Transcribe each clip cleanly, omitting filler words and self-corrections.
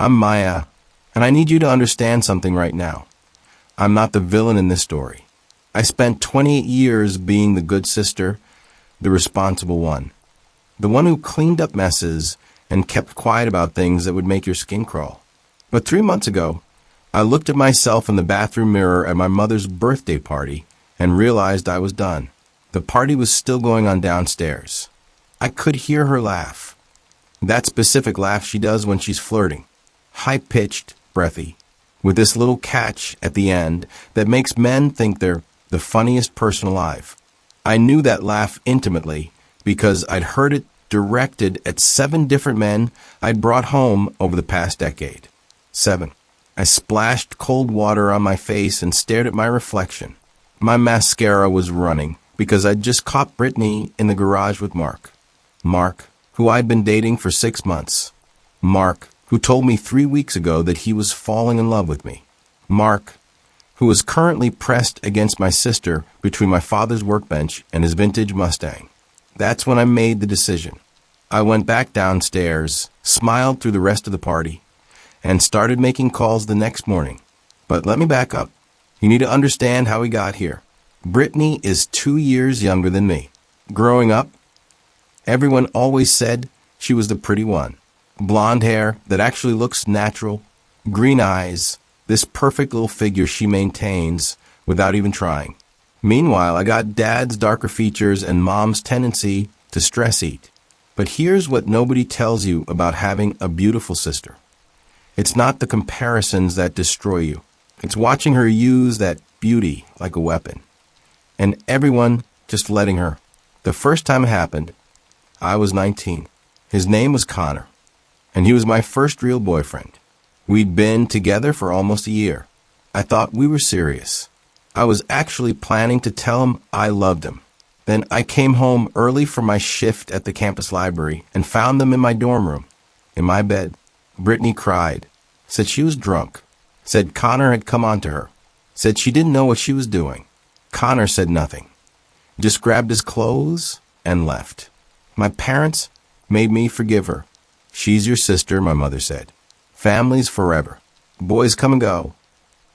I'm Maya, and I need you to understand something right now. I'm not the villain in this story. I spent 28 years being the good sister, the responsible one, the one who cleaned up messes and kept quiet about things that would make your skin crawl. But 3 months ago, I looked at myself in the bathroom mirror at my mother's birthday party and realized I was done. The party was still going on downstairs. I could hear her laugh. That specific laugh she does when she's flirting. High-pitched, breathy, with this little catch at the end that makes men think they're the funniest person alive. I knew that laugh intimately because I'd heard it directed at 7 different men I'd brought home over the past decade. 7. I splashed cold water on my face and stared at my reflection. My mascara was running because I'd just caught Brittany in the garage with Mark. Mark, who I'd been dating for 6 months. Mark, who told me 3 weeks ago that he was falling in love with me. Mark, who was currently pressed against my sister between my father's workbench and his vintage Mustang. That's when I made the decision. I went back downstairs, smiled through the rest of the party, and started making calls the next morning. But let me back up. You need to understand how we got here. Brittany is 2 years younger than me. Growing up, everyone always said she was the pretty one. Blonde hair that actually looks natural, green eyes, this perfect little figure she maintains without even trying. Meanwhile, I got dad's darker features and mom's tendency to stress eat. But here's what nobody tells you about having a beautiful sister. It's not the comparisons that destroy you. It's watching her use that beauty like a weapon. And everyone just letting her. The first time it happened, I was 19. His name was Connor, and he was my first real boyfriend. We'd been together for almost a year. I thought we were serious. I was actually planning to tell him I loved him. Then I came home early from my shift at the campus library and found them in my dorm room, in my bed. Brittany cried, said she was drunk, said Connor had come on to her, said she didn't know what she was doing. Connor said nothing, just grabbed his clothes and left. My parents made me forgive her. She's your sister, my mother said. Families forever. Boys come and go.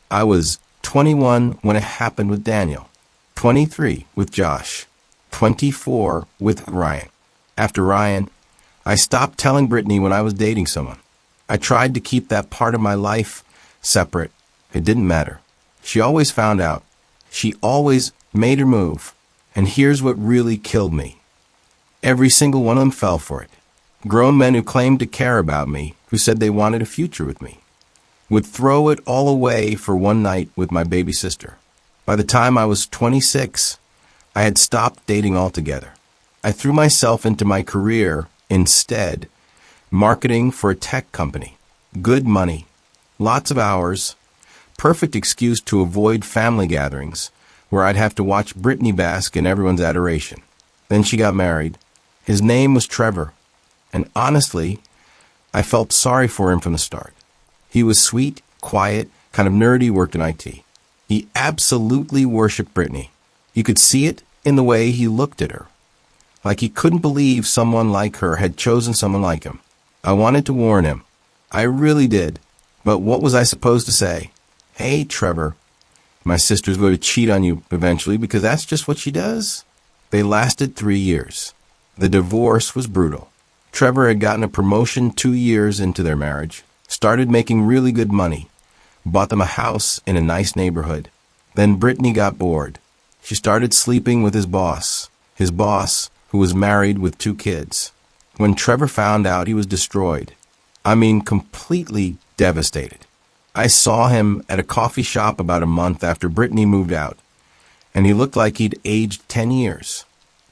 I was 21 when it happened with Daniel, 23 with Josh, 24 with Ryan. After Ryan, I stopped telling Brittany when I was dating someone. I tried to keep that part of my life separate. It didn't matter. She always found out. She always made her move. And here's what really killed me. Every single one of them fell for it. Grown men who claimed to care about me, who said they wanted a future with me, would throw it all away for one night with my baby sister. By the time I was 26, I had stopped dating altogether. I threw myself into my career instead, marketing for a tech company. Good money, lots of hours, perfect excuse to avoid family gatherings where I'd have to watch Brittany bask in everyone's adoration. Then she got married. His name was Trevor, and honestly, I felt sorry for him from the start. He was sweet, quiet, kind of nerdy, worked in IT. He absolutely worshipped Brittany. You could see it in the way he looked at her. Like he couldn't believe someone like her had chosen someone like him. I wanted to warn him. I really did. But what was I supposed to say? Hey, Trevor, my sister's going to cheat on you eventually because that's just what she does. They lasted 3 years. The divorce was brutal. Trevor had gotten a promotion 2 years into their marriage, started making really good money, bought them a house in a nice neighborhood. Then Brittany got bored. She started sleeping with his boss who was married with 2 kids. When Trevor found out, he was destroyed. I mean, completely devastated. I saw him at a coffee shop about a month after Brittany moved out, and he looked like he'd aged 10 years.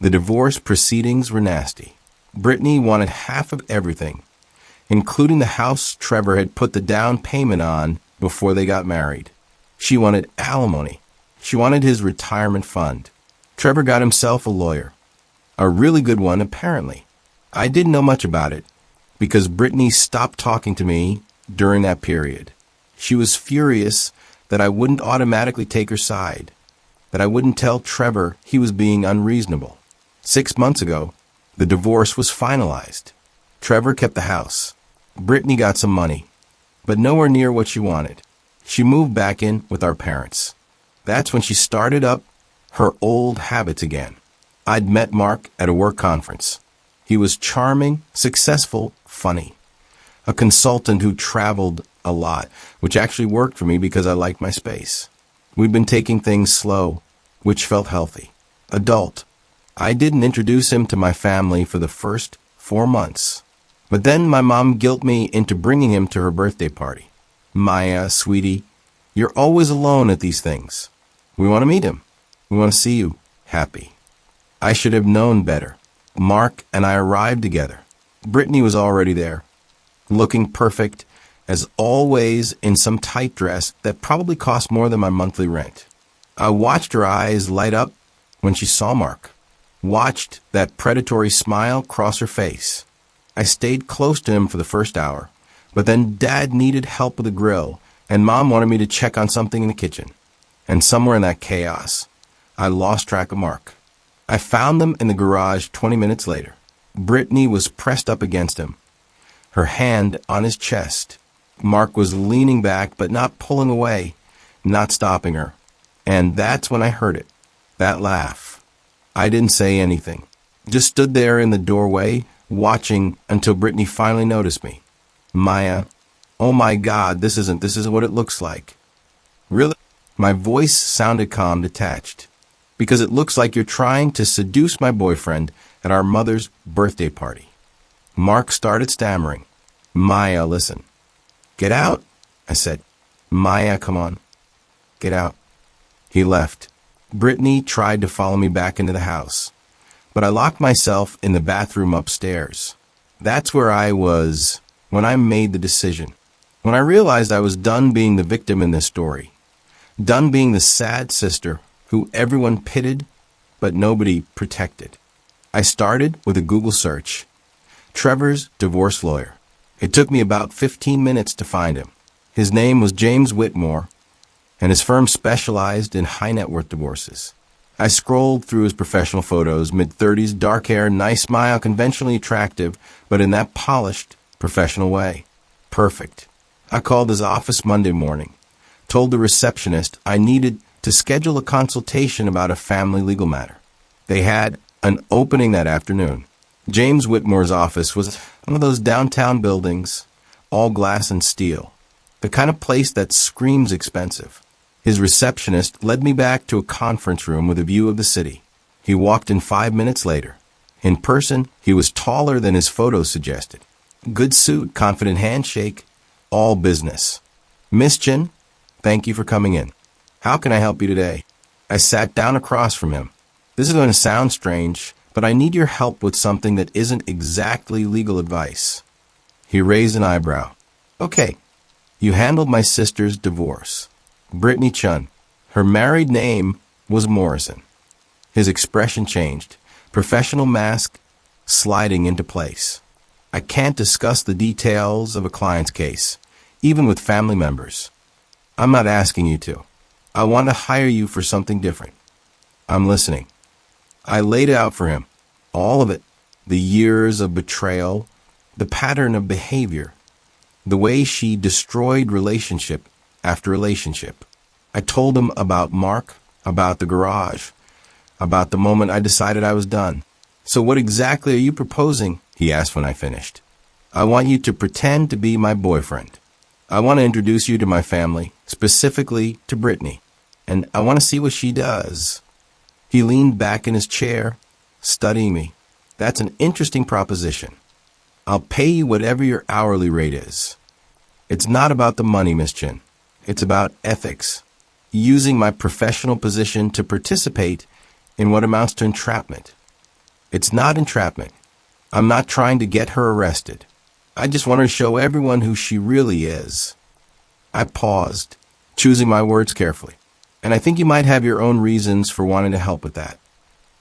The divorce proceedings were nasty. Brittany wanted half of everything, including the house Trevor had put the down payment on before they got married. She wanted alimony. She wanted his retirement fund. Trevor got himself a lawyer. A really good one, apparently. I didn't know much about it because Brittany stopped talking to me during that period. She was furious that I wouldn't automatically take her side, that I wouldn't tell Trevor he was being unreasonable. 6 months ago, the divorce was finalized. Trevor kept the house. Brittany got some money. but nowhere near what she wanted. She moved back in with our parents. That's when she started up her old habits again. I'd met Mark at a work conference. He was charming, successful, funny. A consultant who traveled a lot, which actually worked for me because I liked my space. We'd been taking things slow, which felt healthy. Adult. I didn't introduce him to my family for the first 4 months. But then my mom guilted me into bringing him to her birthday party. Maya, sweetie, you're always alone at these things. We want to meet him. We want to see you happy. I should have known better. Mark and I arrived together. Brittany was already there, looking perfect, as always, in some tight dress that probably cost more than my monthly rent. I watched her eyes light up when she saw Mark, watched that predatory smile cross her face. I stayed close to him for the first hour, but then Dad needed help with the grill, and Mom wanted me to check on something in the kitchen. And somewhere in that chaos, I lost track of Mark. I found them in the garage 20 minutes later. Brittany was pressed up against him, her hand on his chest. Mark was leaning back, but not pulling away, not stopping her. And that's when I heard it, that laugh. I didn't say anything, just stood there in the doorway, watching until Brittany finally noticed me. Maya, oh my God, this isn't what it looks like. Really? My voice sounded calm, detached. Because it looks like you're trying to seduce my boyfriend at our mother's birthday party. Mark started stammering. Maya, listen. Get out, I said. Maya, come on. Get out. He left. Brittany tried to follow me back into the house, but I locked myself in the bathroom upstairs. That's where I was when I made the decision. When I realized I was done being the victim in this story. Done being the sad sister who everyone pitied, but nobody protected. I started with a Google search. Trevor's divorce lawyer. It took me about 15 minutes to find him. His name was James Whitmore, and his firm specialized in high-net-worth divorces. I scrolled through his professional photos, mid-30s, dark hair, nice smile, conventionally attractive, but in that polished, professional way. Perfect. I called his office Monday morning, told the receptionist I needed to schedule a consultation about a family legal matter. They had an opening that afternoon. James Whitmore's office was one of those downtown buildings, all glass and steel, the kind of place that screams expensive. His receptionist led me back to a conference room with a view of the city. He walked in 5 minutes later. In person, he was taller than his photos suggested. Good suit, confident handshake, all business. Miss Chin, thank you for coming in. How can I help you today? I sat down across from him. This is going to sound strange, but I need your help with something that isn't exactly legal advice. He raised an eyebrow. Okay, you handled my sister's divorce. Brittany Chun. Her married name was Morrison. His expression changed, professional mask sliding into place. I can't discuss the details of a client's case, even with family members. I'm not asking you to. I want to hire you for something different. I'm listening. I laid it out for him. All of it. The years of betrayal, the pattern of behavior, the way she destroyed relationship after relationship. I told him about Mark, about the garage, about the moment I decided I was done. So what exactly are you proposing? He asked when I finished. I want you to pretend to be my boyfriend. I want to introduce you to my family, specifically to Brittany, and I want to see what she does. He leaned back in his chair, studying me. That's an interesting proposition. I'll pay you whatever your hourly rate is. It's not about the money, Miss Chin. It's about ethics, using my professional position to participate in what amounts to entrapment. It's not entrapment. I'm not trying to get her arrested. I just want to show everyone who she really is. I paused, choosing my words carefully. And I think you might have your own reasons for wanting to help with that.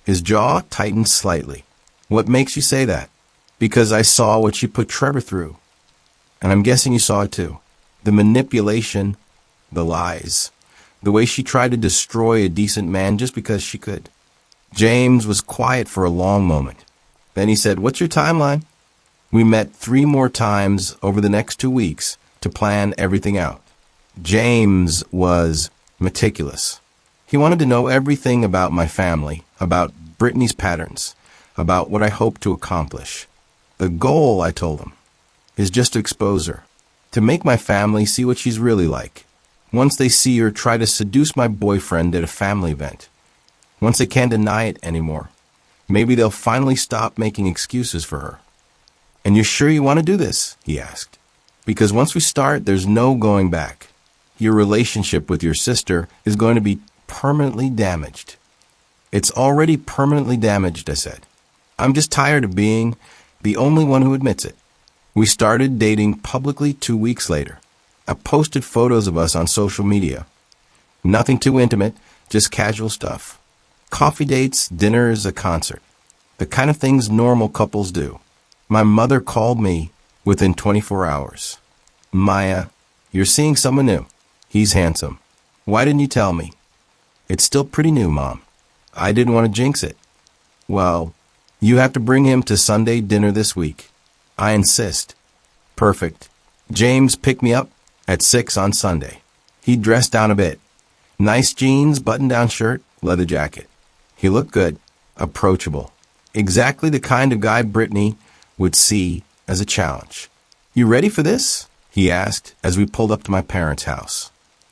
His jaw tightened slightly. What makes you say that? Because I saw what she put Trevor through. And I'm guessing you saw it too. The manipulation, the lies, the way she tried to destroy a decent man just because she could. James was quiet for a long moment. Then he said, "What's your timeline?" We met 3 more times over the next 2 weeks, to plan everything out. James was meticulous. He wanted to know everything about my family, about Brittany's patterns, about what I hoped to accomplish. The goal, I told him, is just to expose her, to make my family see what she's really like. Once they see her try to seduce my boyfriend at a family event, once they can't deny it anymore, maybe they'll finally stop making excuses for her. And you're sure you want to do this? He asked. Because once we start, there's no going back. Your relationship with your sister is going to be permanently damaged. It's already permanently damaged, I said. I'm just tired of being the only one who admits it. We started dating publicly 2 weeks later. I posted photos of us on social media. Nothing too intimate, just casual stuff. Coffee dates, dinners, a concert. The kind of things normal couples do. My mother called me within 24 hours. Maya, you're seeing someone new. He's handsome. Why didn't you tell me? It's still pretty new, Mom. I didn't want to jinx it. Well, you have to bring him to Sunday dinner this week. I insist. Perfect. James picked me up at 6 on Sunday. He dressed down a bit. Nice jeans, button-down shirt, leather jacket. He looked good, approachable. Exactly the kind of guy Brittany would see as a challenge. You ready for this? He asked as we pulled up to my parents' house.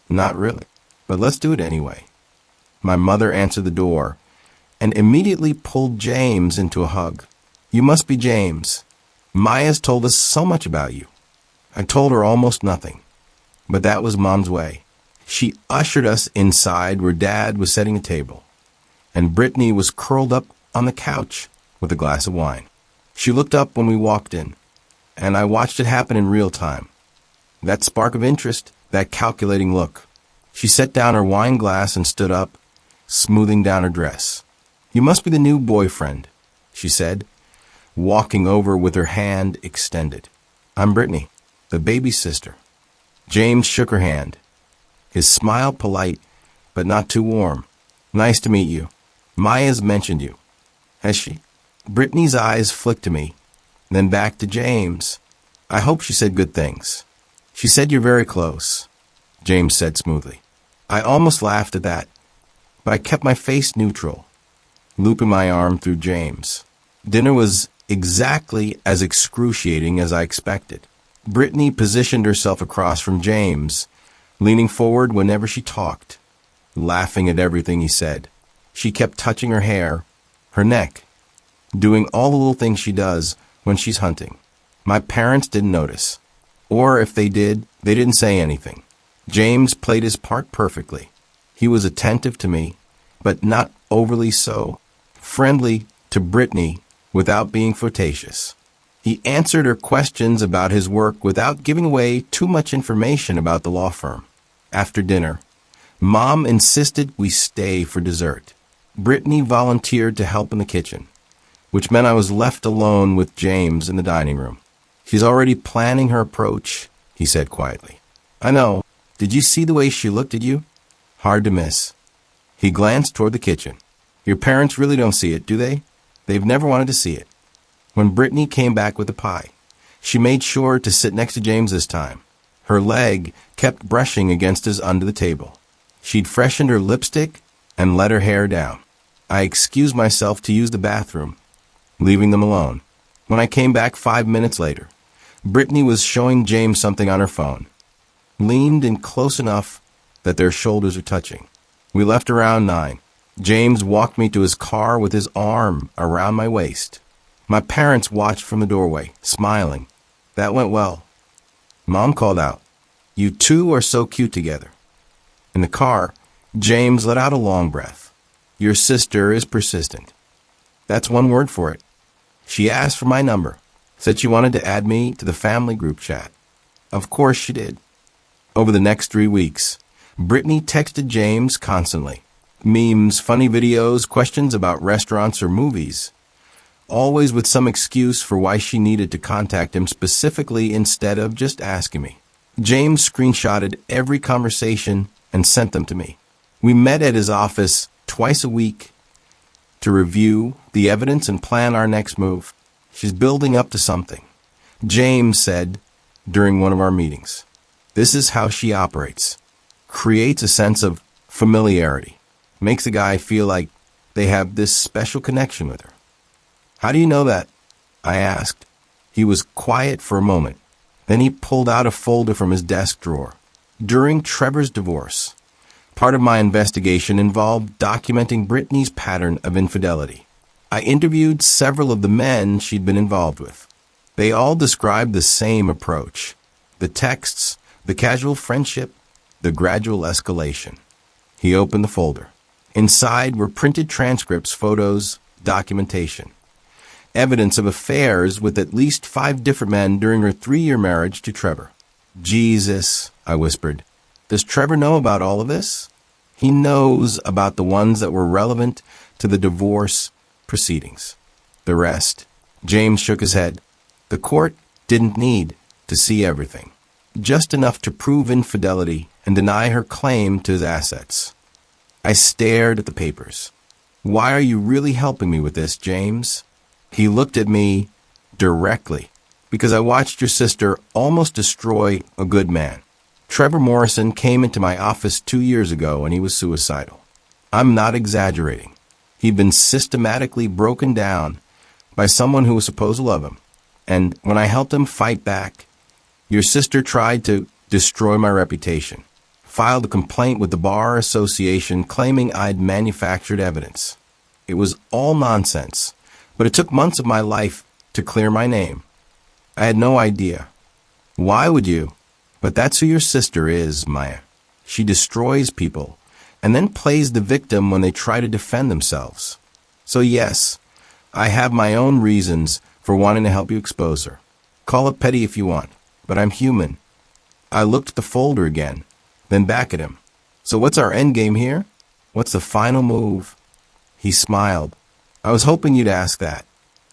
Not really, but let's do it anyway. My mother answered the door and immediately pulled James into a hug. You must be James. Maya's told us so much about you. I told her almost nothing, but that was Mom's way. She ushered us inside where Dad was setting the table, and Brittany was curled up on the couch with a glass of wine. She looked up when we walked in, and I watched it happen in real time. That spark of interest, that calculating look. She set down her wine glass and stood up, smoothing down her dress. You must be the new boyfriend, she said, walking over with her hand extended. I'm Brittany, the baby's sister. James shook her hand, his smile polite, but not too warm. Nice to meet you. Maya's mentioned you. Has she? Brittany's eyes flicked to me, then back to James. I hope she said good things. She said you're very close, James said smoothly. I almost laughed at that, but I kept my face neutral, looping my arm through James. Dinner was exactly as excruciating as I expected. Brittany positioned herself across from James, leaning forward whenever she talked, laughing at everything he said. She kept touching her hair, her neck, doing all the little things she does when she's hunting. My parents didn't notice, or if they did, they didn't say anything. James played his part perfectly. He was attentive to me, but not overly so, friendly to Brittany without being flirtatious. He answered her questions about his work without giving away too much information about the law firm. After dinner, Mom insisted we stay for dessert. Brittany volunteered to help in the kitchen, which meant I was left alone with James in the dining room. She's already planning her approach, he said quietly. I know. Did you see the way she looked at you? Hard to miss. He glanced toward the kitchen. Your parents really don't see it, do they? They've never wanted to see it. When Brittany came back with the pie, she made sure to sit next to James this time. Her leg kept brushing against his under the table. She'd freshened her lipstick and let her hair down. I excused myself to use the bathroom, leaving them alone. When I came back 5 minutes later, Brittany was showing James something on her phone, leaned in close enough that their shoulders were touching. We left around 9. James walked me to his car with his arm around my waist. My parents watched from the doorway, smiling. That went well. Mom called out, You two are so cute together. In the car, James let out a long breath. Your sister is persistent. That's one word for it. She asked for my number, said she wanted to add me to the family group chat. Of course she did. Over the next 3 weeks, Brittany texted James constantly. Memes, funny videos, questions about restaurants or movies. Always with some excuse for why she needed to contact him specifically instead of just asking me. James screenshotted every conversation and sent them to me. We met at his office twice a week to review the evidence and plan our next move. She's building up to something, James said during one of our meetings. This is how she operates. Creates a sense of familiarity. Makes a guy feel like they have this special connection with her. How do you know that? I asked. He was quiet for a moment. Then he pulled out a folder from his desk drawer. During Trevor's divorce, part of my investigation involved documenting Brittany's pattern of infidelity. I interviewed several of the men she'd been involved with. They all described the same approach. The texts, the casual friendship, the gradual escalation. He opened the folder. Inside were printed transcripts, photos, documentation. Evidence of affairs with at least 5 different men during her 3-year marriage to Trevor. Jesus, I whispered. Does Trevor know about all of this? He knows about the ones that were relevant to the divorce proceedings. The rest. James shook his head. The court didn't need to see everything. Just enough to prove infidelity and deny her claim to his assets. I stared at the papers. Why are you really helping me with this, James? He looked at me directly. Because I watched your sister almost destroy a good man. Trevor Morrison came into my office 2 years ago and he was suicidal. I'm not exaggerating. He'd been systematically broken down by someone who was supposed to love him. And when I helped him fight back, your sister tried to destroy my reputation. Filed a complaint with the Bar Association claiming I'd manufactured evidence. It was all nonsense, but it took months of my life to clear my name. I had no idea. Why would you? But that's who your sister is, Maya. She destroys people and then plays the victim when they try to defend themselves. So yes, I have my own reasons for wanting to help you expose her. Call it petty if you want, but I'm human. I looked at the folder again, then back at him. So what's our end game here? What's the final move? He smiled. I was hoping you'd ask that.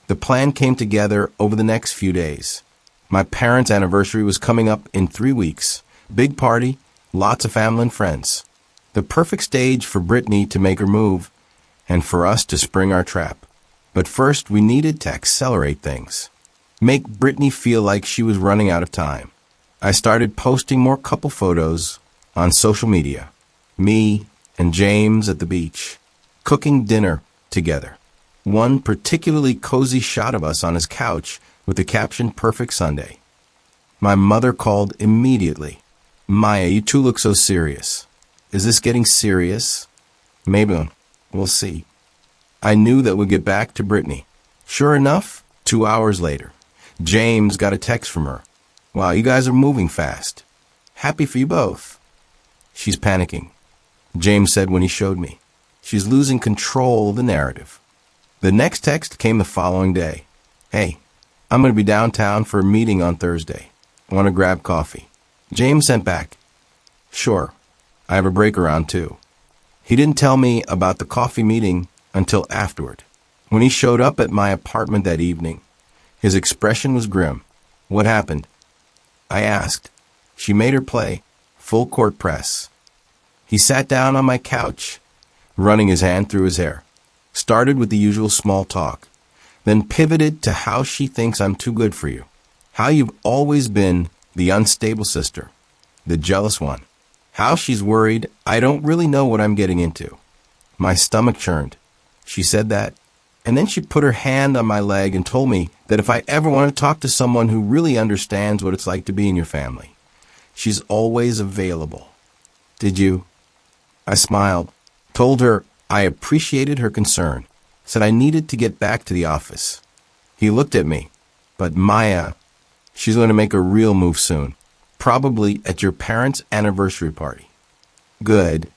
The plan came together over the next few days. My parents' anniversary was coming up in 3 weeks. Big party, lots of family and friends. The perfect stage for Brittany to make her move and for us to spring our trap. But first, we needed to accelerate things. Make Brittany feel like she was running out of time. I started posting more couple photos on social media. Me and James at the beach, cooking dinner together. One particularly cozy shot of us on his couch with the caption, Perfect Sunday. My mother called immediately. Maya, you two look so serious. Is this getting serious? Maybe. We'll see. I knew that we'd get back to Brittany. Sure enough, 2 hours later, James got a text from her. Wow, you guys are moving fast. Happy for you both. She's panicking, James said when he showed me. She's losing control of the narrative. The next text came the following day. Hey, I'm going to be downtown for a meeting on Thursday. Want to grab coffee? James sent back. Sure. I have a break around too. He didn't tell me about the coffee meeting until afterward. When he showed up at my apartment that evening, his expression was grim. What happened? I asked. She made her play. Full court press. He sat down on my couch, running his hand through his hair. Started with the usual small talk, then pivoted to how she thinks I'm too good for you. How you've always been the unstable sister, the jealous one. How she's worried I don't really know what I'm getting into. My stomach churned. She said that, and then she put her hand on my leg and told me that if I ever want to talk to someone who really understands what it's like to be in your family, she's always available. Did you? I smiled, told her I appreciated her concern, said I needed to get back to the office. He looked at me. But Maya, she's going to make a real move soon. Probably at your parents' anniversary party. Good,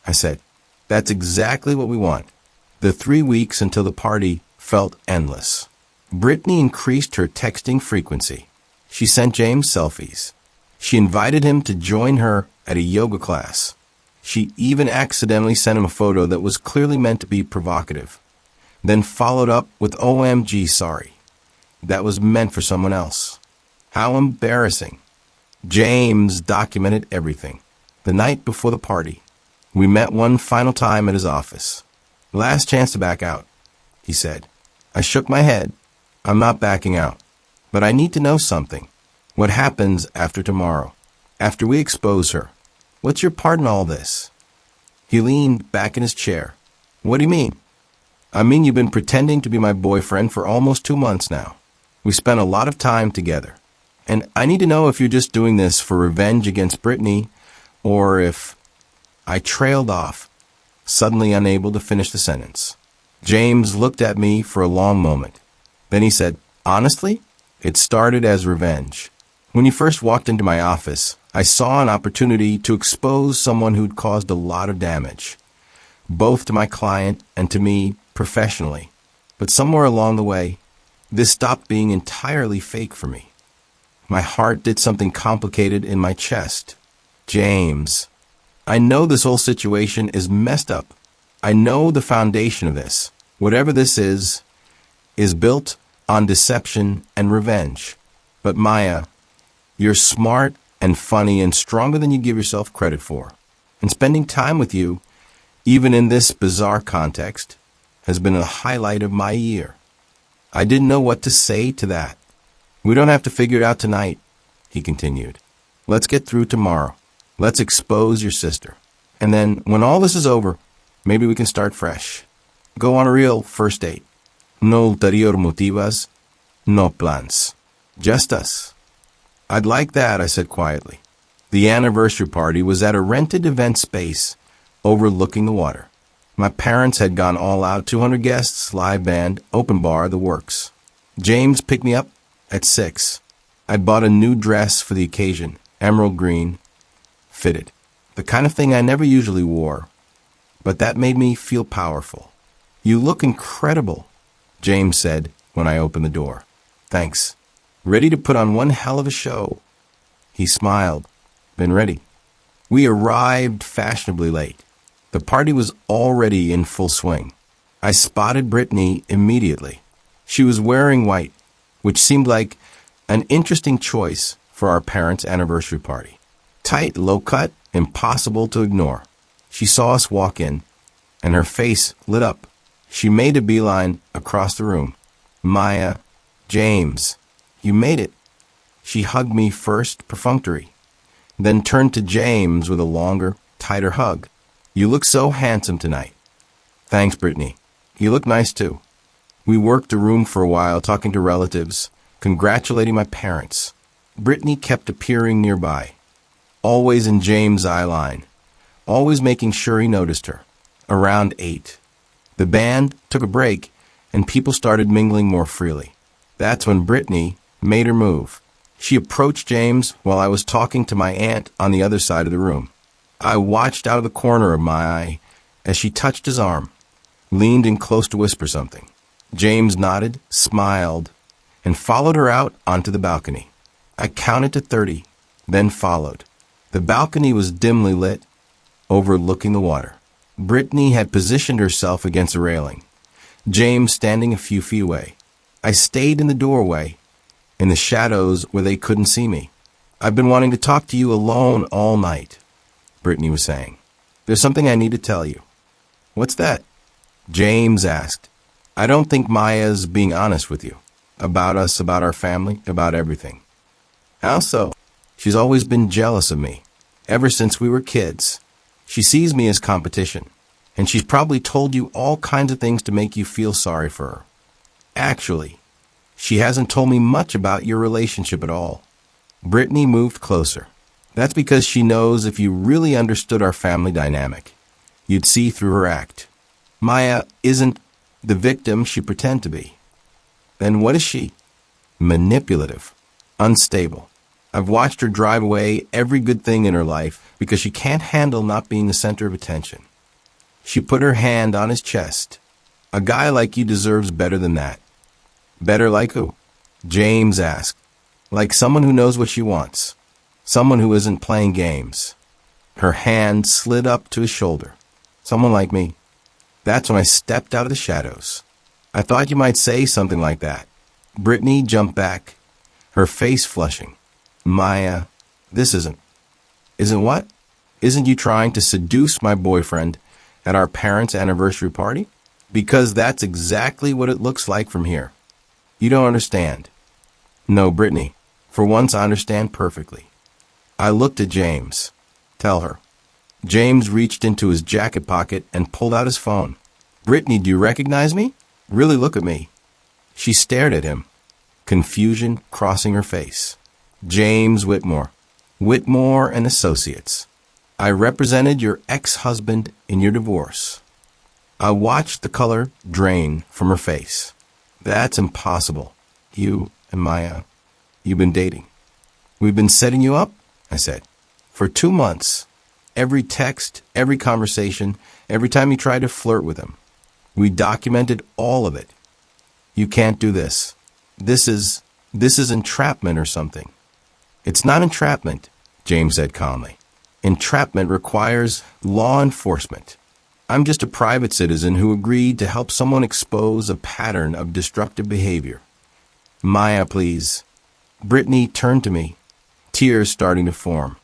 I said. That's exactly what we want. The 3 weeks until the party felt endless. Brittany increased her texting frequency. She sent James selfies. She invited him to join her at a yoga class. She even accidentally sent him a photo that was clearly meant to be provocative, then followed up with OMG sorry. That was meant for someone else. How embarrassing. James documented everything. The night before the party, we met one final time at his office. Last chance to back out, he said. I shook my head. I'm not backing out. But I need to know something. What happens after tomorrow? after we expose her. What's your part in all this? He leaned back in his chair. What do you mean? I mean you've been pretending to be my boyfriend for almost 2 months now. We spent a lot of time together. And I need to know if you're just doing this for revenge against Brittany, or if... I trailed off, suddenly unable to finish the sentence. James looked at me for a long moment. Then he said, honestly, it started as revenge. When you first walked into my office, I saw an opportunity to expose someone who'd caused a lot of damage, both to my client and to me professionally. But somewhere along the way, this stopped being entirely fake for me. My heart did something complicated in my chest. James, I know this whole situation is messed up. I know the foundation of this, whatever this is built on deception and revenge. But Maya, you're smart and funny and stronger than you give yourself credit for. And spending time with you, even in this bizarre context, has been a highlight of my year. I didn't know what to say to that. We don't have to figure it out tonight, he continued. Let's get through tomorrow. Let's expose your sister. And then, when all this is over, maybe we can start fresh. Go on a real first date. No ulterior motivas, no plans. Just us. I'd like that, I said quietly. The anniversary party was at a rented event space overlooking the water. My parents had gone all out, 200 guests, live band, open bar, the works. James picked me up at 6. I bought a new dress for the occasion, emerald green, fitted. The kind of thing I never usually wore, but that made me feel powerful. You look incredible, James said when I opened the door. Thanks. Ready to put on one hell of a show. He smiled. Been ready. We arrived fashionably late. The party was already in full swing. I spotted Brittany immediately. She was wearing white, which seemed like an interesting choice for our parents' anniversary party. Tight, low cut, impossible to ignore. She saw us walk in, and her face lit up. She made a beeline across the room. Maya, James, you made it. She hugged me first, perfunctory, then turned to James with a longer, tighter hug. You look so handsome tonight. Thanks, Brittany. You look nice, too. We worked the room for a while, talking to relatives, congratulating my parents. Brittany kept appearing nearby, always in James' eye line, always making sure he noticed her. Around 8. The band took a break, and people started mingling more freely. That's when Brittany made her move. She approached James while I was talking to my aunt on the other side of the room. I watched out of the corner of my eye as she touched his arm, leaned in close to whisper something. James nodded, smiled, and followed her out onto the balcony. I counted to 30, then followed. The balcony was dimly lit, overlooking the water. Brittany had positioned herself against a railing, James standing a few feet away. I stayed in the doorway, in the shadows where they couldn't see me. I've been wanting to talk to you alone all night, Brittany was saying. There's something I need to tell you. What's that? James asked. I don't think Maya's being honest with you. About us, about our family, about everything. How so? She's always been jealous of me, ever since we were kids. She sees me as competition, and she's probably told you all kinds of things to make you feel sorry for her. Actually, she hasn't told me much about your relationship at all. Brittany moved closer. That's because she knows if you really understood our family dynamic, you'd see through her act. Maya isn't the victim she pretends to be. Then what is she? Manipulative, unstable. I've watched her drive away every good thing in her life because she can't handle not being the center of attention. She put her hand on his chest. A guy like you deserves better than that. Better like who? James asked. Like someone who knows what she wants. Someone who isn't playing games. Her hand slid up to his shoulder. Someone like me. That's when I stepped out of the shadows. I thought you might say something like that. Brittany jumped back, her face flushing. Maya, this isn't. Isn't what? Isn't you trying to seduce my boyfriend at our parents' anniversary party? Because that's exactly what it looks like from here. You don't understand. No, Brittany, for once I understand perfectly. I looked at James. Tell her. James reached into his jacket pocket and pulled out his phone. Brittany, do you recognize me? Really look at me. She stared at him, confusion crossing her face. James Whitmore. Whitmore and Associates. I represented your ex-husband in your divorce. I watched the color drain from her face. That's impossible. You and Maya, you've been dating. We've been setting you up, I said. For 2 months. Every text, every conversation, every time you tried to flirt with him. We documented all of it. You can't do this. This is entrapment or something. It's not entrapment, James said calmly. Entrapment requires law enforcement. I'm just a private citizen who agreed to help someone expose a pattern of destructive behavior. Maya, please. Brittany turned to me, tears starting to form.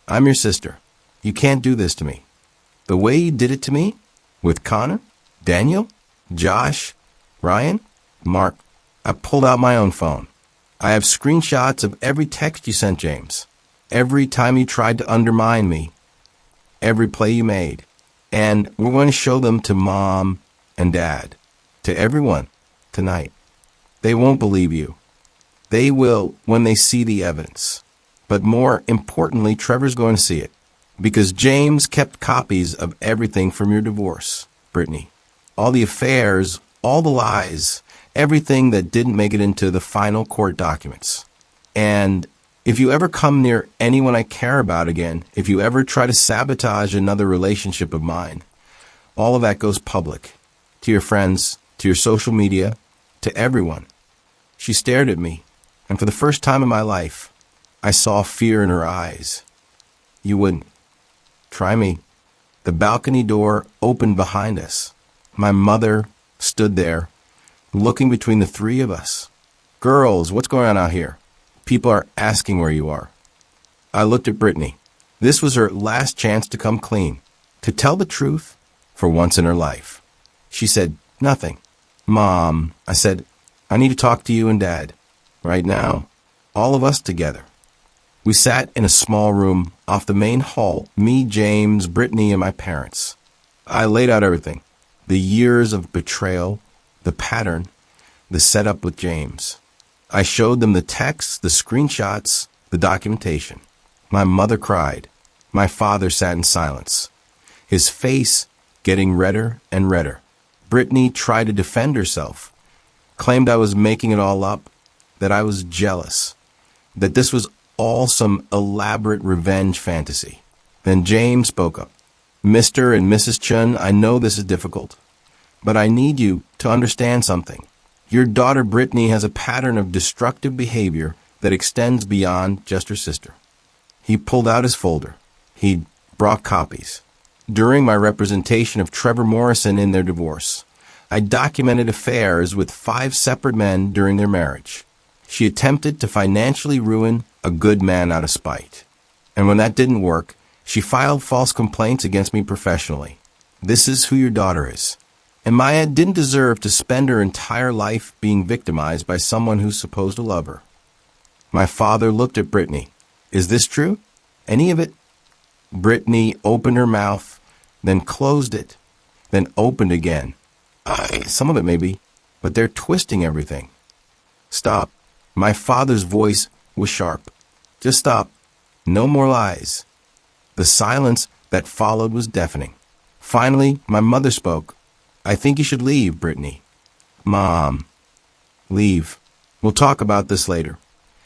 I'm your sister. You can't do this to me. The way you did it to me? With Connor? Daniel? Josh? Ryan? Mark? I pulled out my own phone. I have screenshots of every text you sent James. Every time you tried to undermine me. Every play you made. And we're going to show them to Mom and Dad. To everyone. Tonight. They won't believe you. They will when they see the evidence. But more importantly, Trevor's going to see it. Because James kept copies of everything from your divorce, Brittany. All the affairs, all the lies, everything that didn't make it into the final court documents. And if you ever come near anyone I care about again, if you ever try to sabotage another relationship of mine, all of that goes public. To your friends, to your social media, to everyone. She stared at me, and for the first time in my life, I saw fear in her eyes. You wouldn't. Try me. The balcony door opened behind us. My mother stood there, looking between the three of us. Girls, what's going on out here? People are asking where you are. I looked at Brittany. This was her last chance to come clean, to tell the truth for once in her life. She said, nothing. Mom, I said, I need to talk to you and Dad. Right now. All of us together. We sat in a small room off the main hall, me, James, Brittany, and my parents. I laid out everything. The years of betrayal, the pattern, the setup with James. I showed them the texts, the screenshots, the documentation. My mother cried. My father sat in silence, his face getting redder and redder. Brittany tried to defend herself, claimed I was making it all up, that I was jealous, that this was all some elaborate revenge fantasy. Then James spoke up. Mr. and Mrs. Chun, I know this is difficult, but I need you to understand something. Your daughter Brittany has a pattern of destructive behavior that extends beyond just her sister. He pulled out his folder. He brought copies. During my representation of Trevor Morrison in their divorce, I documented affairs with 5 separate men during their marriage. She attempted to financially ruin a good man out of spite. And when that didn't work, she filed false complaints against me professionally. This is who your daughter is. And Maya didn't deserve to spend her entire life being victimized by someone who's supposed to love her. My father looked at Brittany. Is this true? Any of it? Brittany opened her mouth, then closed it, then opened again. Some of it maybe, but they're twisting everything. Stop. My father's voice was sharp. Just stop. No more lies. The silence that followed was deafening. Finally, my mother spoke. I think you should leave, Brittany. Mom. Leave. We'll talk about this later,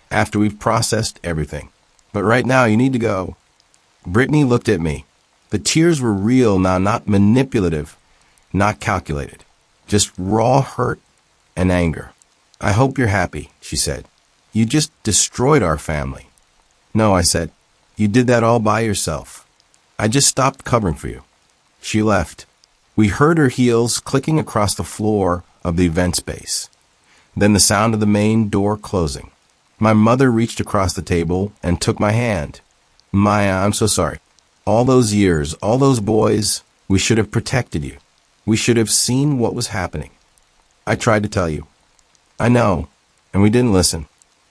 after we've processed everything. But right now, you need to go. Brittany looked at me. The tears were real now, not manipulative, not calculated. Just raw hurt and anger. I hope you're happy, she said. You just destroyed our family. No, I said. You did that all by yourself. I just stopped covering for you. She left. We heard her heels clicking across the floor of the event space. Then the sound of the main door closing. My mother reached across the table and took my hand. Maya, I'm so sorry. All those years, all those boys, we should have protected you. We should have seen what was happening. I tried to tell you. I know, and we didn't listen.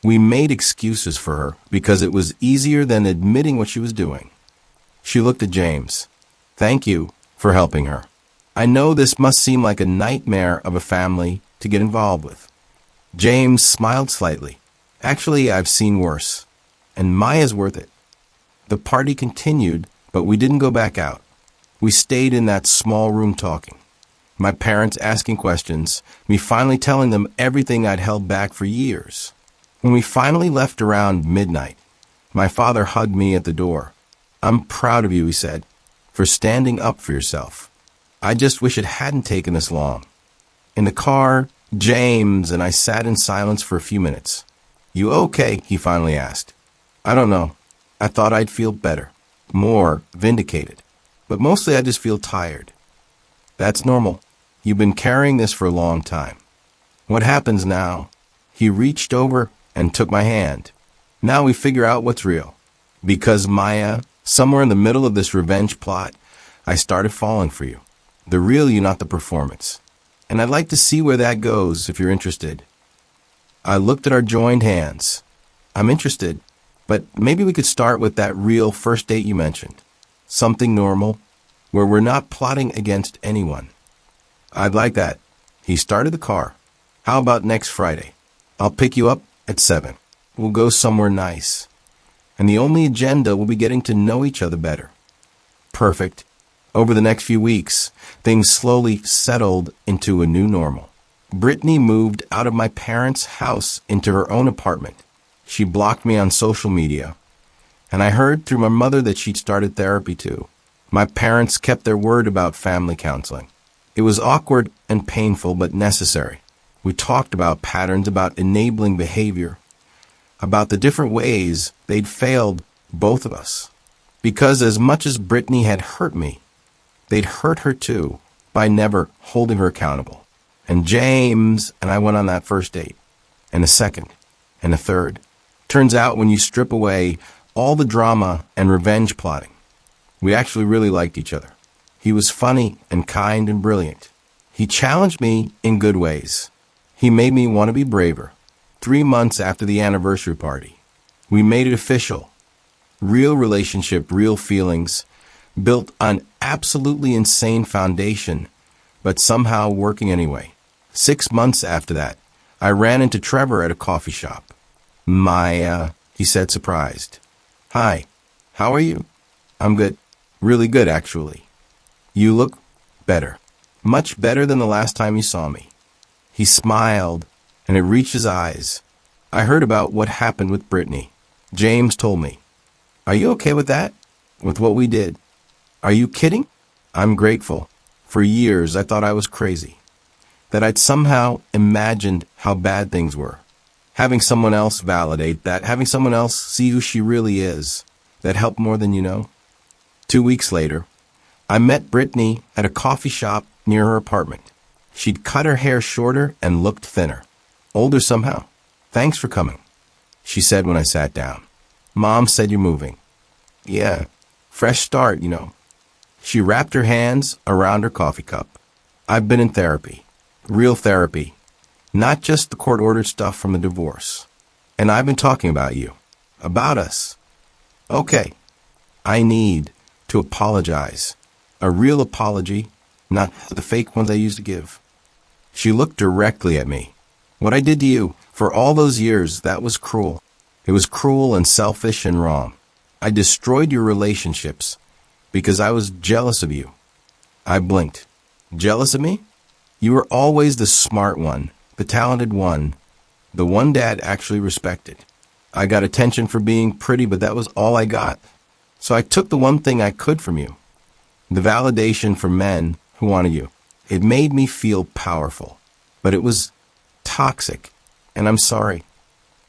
We made excuses for her because it was easier than admitting what she was doing. She looked at James. Thank you for helping her. I know this must seem like a nightmare of a family to get involved with. James smiled slightly. Actually, I've seen worse. And Maya's worth it. The party continued, but we didn't go back out. We stayed in that small room talking. My parents asking questions, me finally telling them everything I'd held back for years. When we finally left around midnight, my father hugged me at the door. I'm proud of you, he said, for standing up for yourself. I just wish it hadn't taken this long. In the car, James and I sat in silence for a few minutes. You okay? He finally asked. I don't know. I thought I'd feel better, more vindicated. But mostly I just feel tired. That's normal. You've been carrying this for a long time. What happens now? He reached over and took my hand. Now we figure out what's real. Because Maya, somewhere in the middle of this revenge plot, I started falling for you. The real you, not the performance. And I'd like to see where that goes if you're interested. I looked at our joined hands. I'm interested, but maybe we could start with that real first date you mentioned. Something normal, where we're not plotting against anyone. I'd like that. He started the car. How about next Friday? I'll pick you up at 7. We'll go somewhere nice. And the only agenda will be getting to know each other better. Perfect. Over the next few weeks, things slowly settled into a new normal. Brittany moved out of my parents' house into her own apartment. She blocked me on social media. And I heard through my mother that she'd started therapy too. My parents kept their word about family counseling. It was awkward and painful, but necessary. We talked about patterns, about enabling behavior, about the different ways they'd failed both of us. Because as much as Brittany had hurt me, they'd hurt her too by never holding her accountable. And James and I went on that first date, and a second, and a third. Turns out when you strip away all the drama and revenge plotting, we actually really liked each other. He was funny and kind and brilliant. He challenged me in good ways. He made me want to be braver. 3 months after the anniversary party, we made it official. Real relationship, real feelings, built on absolutely insane foundation, but somehow working anyway. 6 months after that, I ran into Trevor at a coffee shop. Maya, he said, surprised. Hi, how are you? I'm good. Really good, actually. You look better. Much better than the last time you saw me. He smiled, and it reached his eyes. I heard about what happened with Brittany. James told me. Are you okay with that? With what we did? Are you kidding? I'm grateful. For years, I thought I was crazy. That I'd somehow imagined how bad things were. Having someone else validate that, having someone else see who she really is, that helped more than you know. 2 weeks later, I met Brittany at a coffee shop near her apartment. She'd cut her hair shorter and looked thinner. Older somehow. Thanks for coming, she said when I sat down. Mom said you're moving. Yeah, fresh start, you know. She wrapped her hands around her coffee cup. I've been in therapy. Real therapy. Not just the court-ordered stuff from the divorce. And I've been talking about you. About us. Okay. I need to apologize. A real apology, not the fake ones I used to give. She looked directly at me. What I did to you, for all those years, that was cruel. It was cruel and selfish and wrong. I destroyed your relationships because I was jealous of you. I blinked. Jealous of me? You were always the smart one, the talented one, the one Dad actually respected. I got attention for being pretty, but that was all I got. So I took the one thing I could from you. The validation from men who wanted you. It made me feel powerful, but it was toxic, and I'm sorry.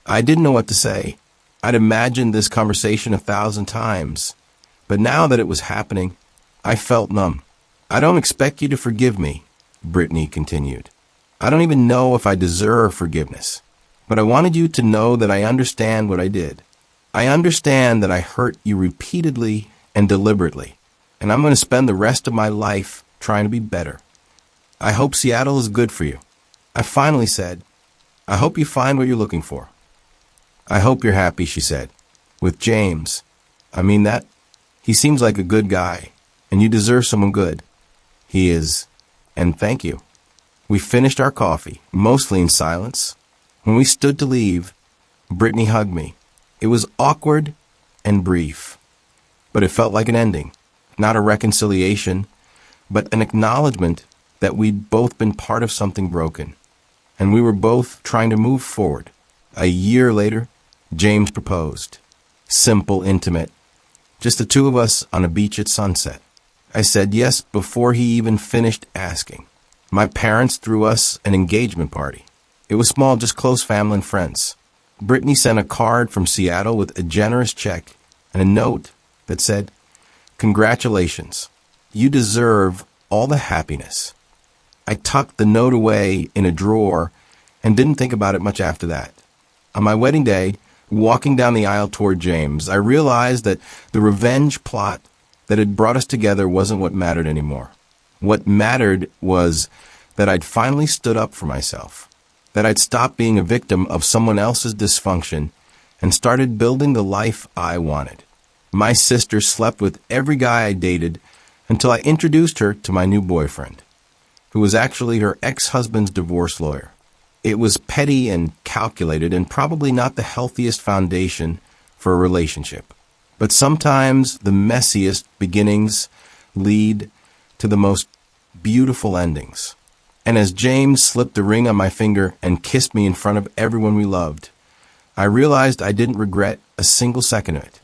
I didn't know what to say. I'd imagined this conversation 1,000 times, but now that it was happening, I felt numb. I don't expect you to forgive me, Brittany continued. I don't even know if I deserve forgiveness, but I wanted you to know that I understand what I did. I understand that I hurt you repeatedly and deliberately, and I'm going to spend the rest of my life trying to be better. I hope Seattle is good for you. I finally said, I hope you find what you're looking for. I hope you're happy, she said. With James. I mean that. He seems like a good guy, and you deserve someone good. He is. And thank you. We finished our coffee, mostly in silence. When we stood to leave, Brittany hugged me. It was awkward and brief, but it felt like an ending. Not a reconciliation, but an acknowledgement that we'd both been part of something broken, and we were both trying to move forward. A year later, James proposed. Simple, intimate. Just the two of us on a beach at sunset. I said yes before he even finished asking. My parents threw us an engagement party. It was small, just close family and friends. Brittany sent a card from Seattle with a generous check and a note that said, "Congratulations. You deserve all the happiness." I tucked the note away in a drawer and didn't think about it much after that. On my wedding day, walking down the aisle toward James, I realized that the revenge plot that had brought us together wasn't what mattered anymore. What mattered was that I'd finally stood up for myself, that I'd stopped being a victim of someone else's dysfunction and started building the life I wanted. My sister slept with every guy I dated until I introduced her to my new boyfriend, who was actually her ex-husband's divorce lawyer. It was petty and calculated and probably not the healthiest foundation for a relationship. But sometimes the messiest beginnings lead to the most beautiful endings. And as James slipped the ring on my finger and kissed me in front of everyone we loved, I realized I didn't regret a single second of it.